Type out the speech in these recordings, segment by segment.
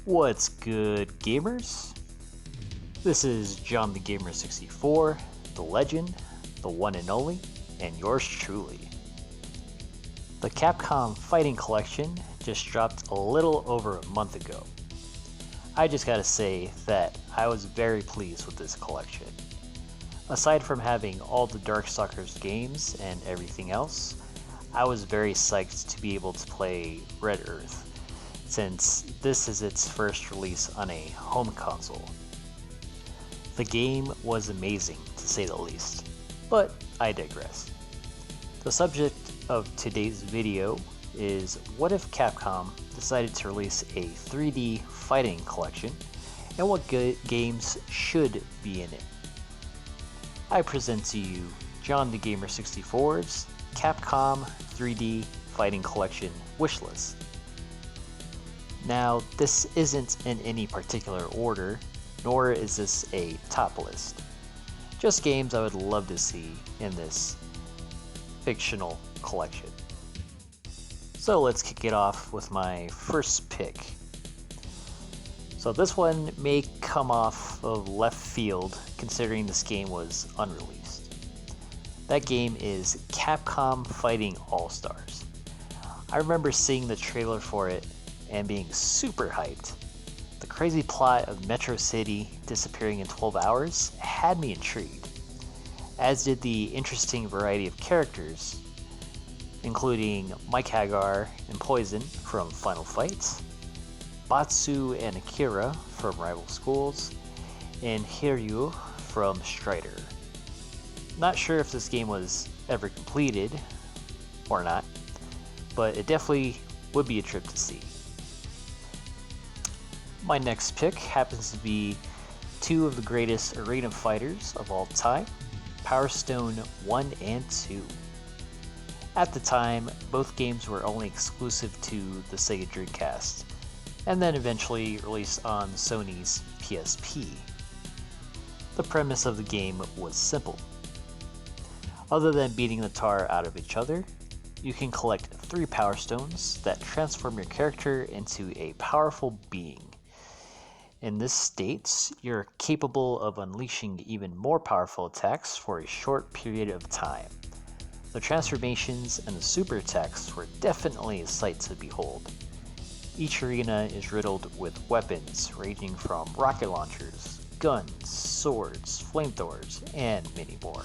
What's good, gamers? This is JohnDaGamer64, the legend, the one and only, and yours truly. The Capcom Fighting Collection just dropped a little over a month ago. I just gotta say that I was very pleased with this collection. Aside from having all the Darkstalkers games and everything else, I was very psyched to be able to play Red Earth, since this is its first release on a home console. The game was amazing, to say the least, but I digress. The subject of today's video is what if Capcom decided to release a 3D fighting collection, and what games should be in it. I present to you JohnDaGamer64's Capcom 3D Fighting Collection Wishlist. Now, this isn't in any particular order, nor is this a top list. Just games I would love to see in this fictional collection. So let's kick it off with my first pick. So this one may come off of left field considering this game was unreleased. That game is Capcom Fighting AllStars. I remember seeing the trailer for it and being super hyped. The crazy plot of Metro City disappearing in 12 hours had me intrigued, as did the interesting variety of characters, including Mike Hagar and Poison from Final Fight, Batsu and Akira from Rival Schools, and Hiryu from Strider. Not sure if this game was ever completed or not, but it definitely would be a trip to see. My next pick happens to be two of the greatest arena fighters of all time, Power Stone 1 and 2. At the time, both games were only exclusive to the Sega Dreamcast, and then eventually released on Sony's PSP. The premise of the game was simple. Other than beating the tar out of each other, you can collect 3 Power Stones that transform your character into a powerful being. In this state, you're capable of unleashing even more powerful attacks for a short period of time. The transformations and the super attacks were definitely a sight to behold. Each arena is riddled with weapons ranging from rocket launchers, guns, swords, flamethrowers, and many more.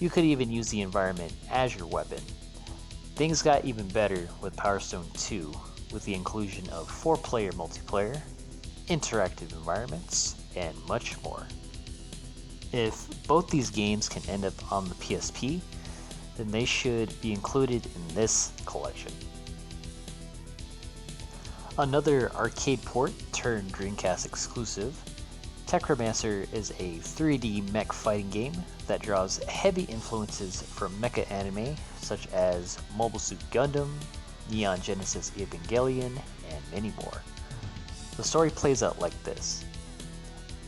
You could even use the environment as your weapon. Things got even better with Power Stone 2 with the inclusion of 4-player multiplayer, interactive environments, and much more. If both these games can end up on the PSP, then they should be included in this collection. Another arcade port turned Dreamcast exclusive, Techromancer is a 3D mech fighting game that draws heavy influences from mecha anime such as Mobile Suit Gundam, Neon Genesis Evangelion, and many more. The story plays out like this.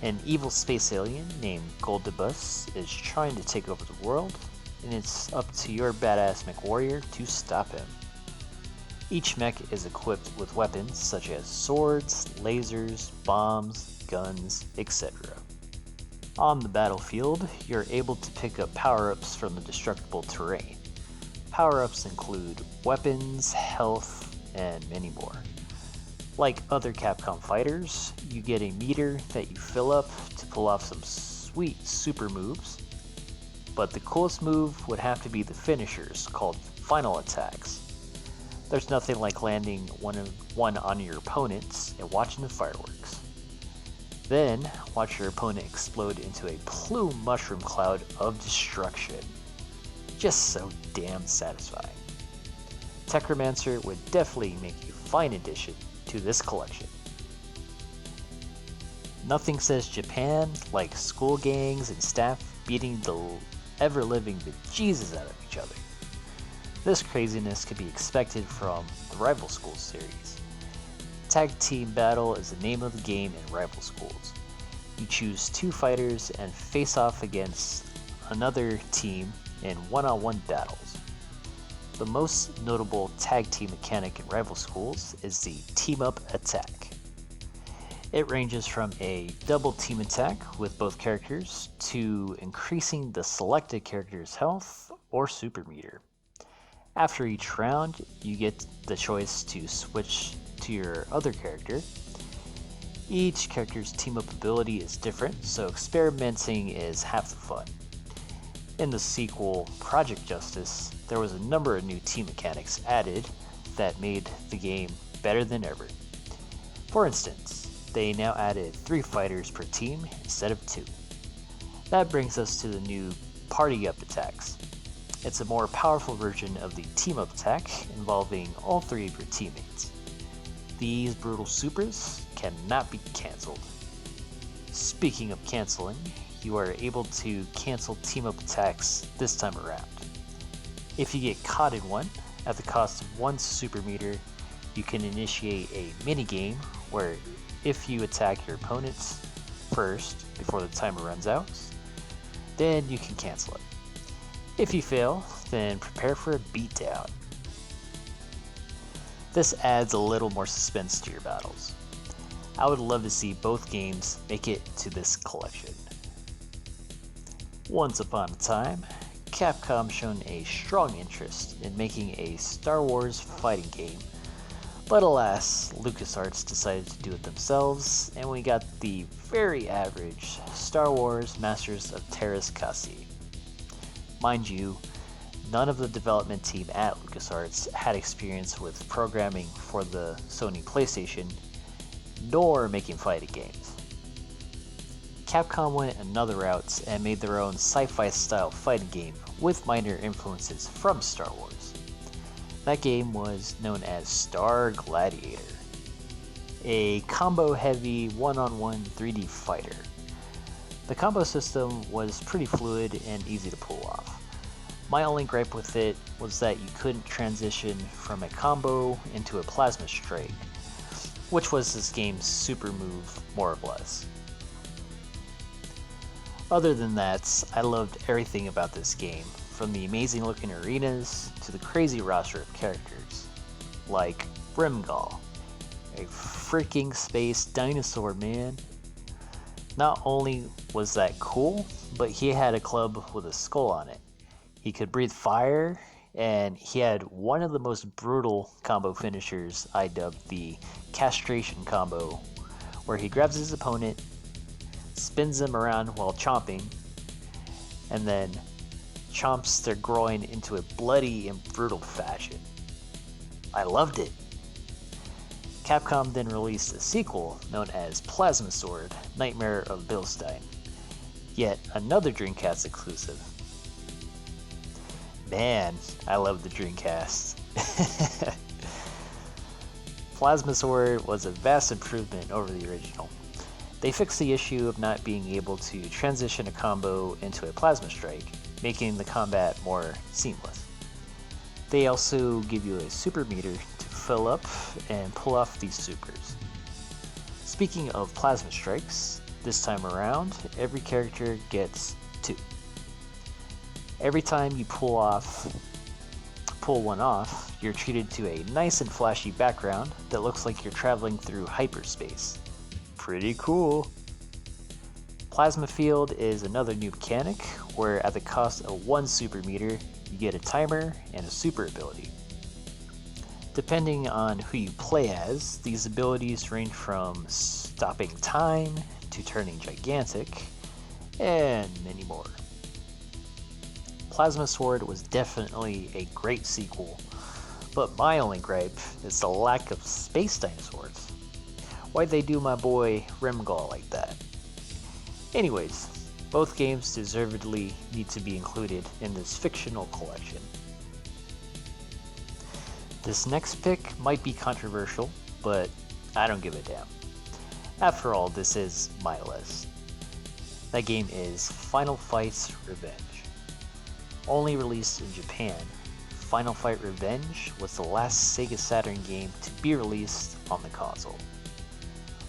An evil space alien named Goldibus is trying to take over the world, and it's up to your badass mech warrior to stop him. Each mech is equipped with weapons such as swords, lasers, bombs, guns, etc. On the battlefield, you're able to pick up power-ups from the destructible terrain. Power-ups include weapons, health, and many more. Like other Capcom fighters, you get a meter that you fill up to pull off some sweet super moves, but the coolest move would have to be the finishers, called final attacks. There's nothing like landing one on your opponents and watching the fireworks. Then, watch your opponent explode into a plume mushroom cloud of destruction. Just so damn satisfying. Techromancer would definitely make a fine addition to this collection. Nothing says Japan like school gangs and staff beating the ever-living bejesus out of each other. This craziness could be expected from the Rival Schools series. Tag Team Battle is the name of the game in Rival Schools. You choose 2 fighters and face off against another team in one-on-one battles. The most notable tag team mechanic in Rival Schools is the team-up attack. It ranges from a double team attack with both characters to increasing the selected character's health or super meter. After each round, you get the choice to switch to your other character. Each character's team-up ability is different, so experimenting is half the fun. In the sequel, Project Justice, there was a number of new team mechanics added that made the game better than ever. For instance, they now added 3 fighters per team instead of 2. That brings us to the new Party Up attacks. It's a more powerful version of the Team Up attack involving all 3 of your teammates. These brutal supers cannot be cancelled. Speaking of cancelling, you are able to cancel Team Up attacks this time around. If you get caught in one, at the cost of 1 super meter, you can initiate a minigame where if you attack your opponents first before the timer runs out, then you can cancel it. If you fail, then prepare for a beatdown. This adds a little more suspense to your battles. I would love to see both games make it to this collection. Once upon a time, Capcom shown a strong interest in making a Star Wars fighting game, but alas, LucasArts decided to do it themselves, and we got the very average Star Wars Masters of Terras Kasi. Mind you, none of the development team at LucasArts had experience with programming for the Sony PlayStation, nor making fighting games. Capcom went another route and made their own sci-fi style fighting game with minor influences from Star Wars. That game was known as Star Gladiator, a combo-heavy one-on-one 3D fighter. The combo system was pretty fluid and easy to pull off. My only gripe with it was that you couldn't transition from a combo into a plasma strike, which was this game's super move, more or less. Other than that, I loved everything about this game, from the amazing looking arenas to the crazy roster of characters, like Brimgal, a freaking space dinosaur man. Not only was that cool, but he had a club with a skull on it. He could breathe fire, and he had one of the most brutal combo finishers I dubbed the castration combo, where he grabs his opponent, spins them around while chomping, and then chomps their groin into a bloody and brutal fashion. I loved it. Capcom then released a sequel known as Plasmosaur, Nightmare of Bilstein, yet another Dreamcast exclusive. Man, I love the Dreamcast. Plasmosaur was a vast improvement over the original. They fixed the issue of not being able to transition a combo into a plasma strike, making the combat more seamless. They also give you a super meter to fill up and pull off these supers. Speaking of plasma strikes, this time around, every character gets 2. Every time you pull one off, you're treated to a nice and flashy background that looks like you're traveling through hyperspace. Pretty cool. Plasma Field is another new mechanic where at the cost of 1 super meter, you get a timer and a super ability. Depending on who you play as, these abilities range from stopping time to turning gigantic, and many more. Plasma Sword was definitely a great sequel, but my only gripe is the lack of space dinosaurs. Why'd they do my boy Rimgal like that? Anyways, both games deservedly need to be included in this fictional collection. This next pick might be controversial, but I don't give a damn. After all, this is my list. That game is Final Fight's Revenge. Only released in Japan, Final Fight Revenge was the last Sega Saturn game to be released on the console.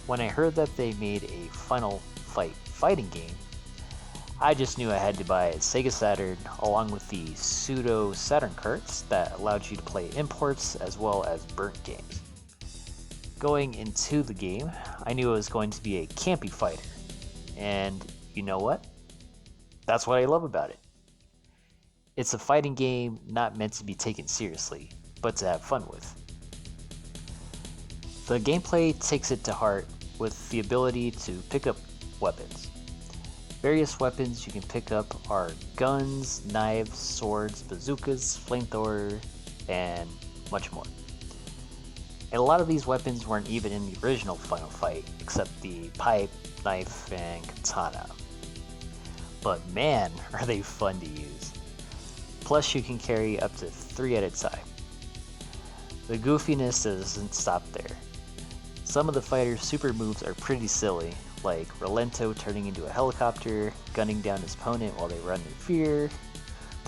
When I heard that they made a Final Fight fighting game, I just knew I had to buy a Sega Saturn along with the pseudo Saturn carts that allowed you to play imports as well as burnt games. Going into the game, I knew it was going to be a campy fighter. And you know what? That's what I love about it. It's a fighting game not meant to be taken seriously, but to have fun with. The gameplay takes it to heart with the ability to pick up weapons. Various weapons you can pick up are guns, knives, swords, bazookas, flamethrower, and much more. And a lot of these weapons weren't even in the original Final Fight, except the pipe, knife, and katana. But man, are they fun to use. Plus you can carry up to 3 at a time. The goofiness doesn't stop there. Some of the fighters' super moves are pretty silly, like Relento turning into a helicopter, gunning down his opponent while they run in fear,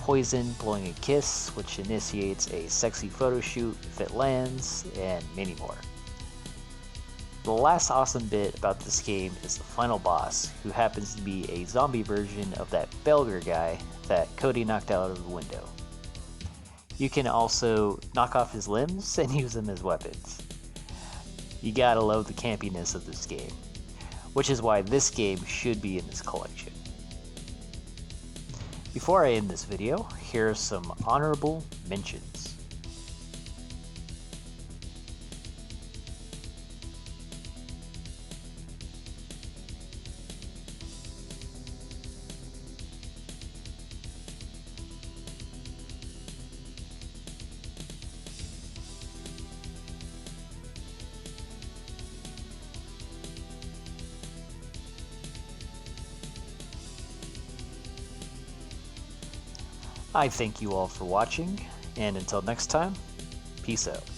Poison blowing a kiss, which initiates a sexy photo shoot if it lands, and many more. The last awesome bit about this game is the final boss, who happens to be a zombie version of that Belger guy that Cody knocked out of the window. You can also knock off his limbs and use them as weapons. You gotta love the campiness of this game, which is why this game should be in this collection. Before I end this video, here are some honorable mentions. I thank you all for watching, and until next time, peace out.